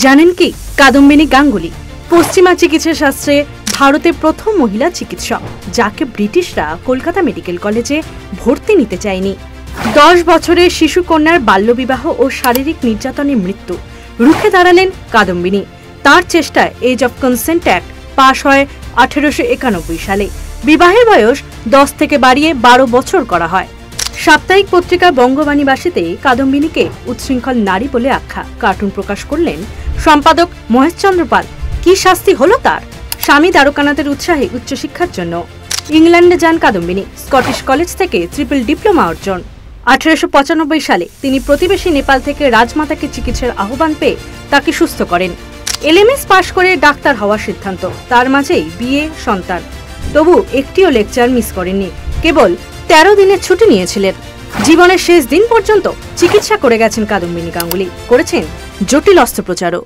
জানেন কি কাদম্বিনী গাঙ্গুলি পশ্চিমা চিকিৎসা শাস্ত্রে ভারতের প্রথম মহিলা চিকিৎসক, যাকে ব্রিটিশরা কলকাতা মেডিকেল কলেজে ভর্তি নিতে চায়নি। 10 বছরের শিশু কন্যার বাল্যবিবাহ ও শারীরিক নির্যাতনের মৃত্যু রুখে দাঁড়ালেন কাদম্বিনী। তার চেষ্টায় এজ অফ কনসেন্ট অ্যাক্ট পাশ হয় 1891 সালে। বিবাহের বয়স 10 থেকে বাড়িয়ে 12 বছর করা হয়। সাপ্তাহিক পত্রিকা বঙ্গবাণীবাসীতে কাদম্বিনীকে উচ্ছৃঙ্খল নারী বলে আখ্যা। কার্টুন প্রকাশ করলেন সম্পাদক মহেশচন্দ্র পাল। কি শাস্তি হলো তার? স্বামী দ্বারকানাথের উৎসাহে উচ্চশিক্ষার জন্য ইংল্যান্ডে যান কাদম্বিনী। স্কটিশ কলেজ থেকে ট্রিপল ডিপ্লোমা অর্জন। 1895 সালে তিনি প্রতিবেশী নেপাল থেকে রাজমাতাকে চিকিৎসার আহ্বান পেয়ে তাকে সুস্থ করেন। এলএমএস পাশ করে ডাক্তার হওয়ার সিদ্ধান্ত। তার মাঝেই বিয়ে, সন্তান। তবু একটিও লেকচার মিস করেননি। কেবল 13 দিনের ছুটি নিয়েছিলেন। জীবনের শেষ দিন পর্যন্ত চিকিৎসা করে গেছেন কাদম্বিনী গাঙ্গুলি। করেছেন জটিল অস্ত্রোপচারও।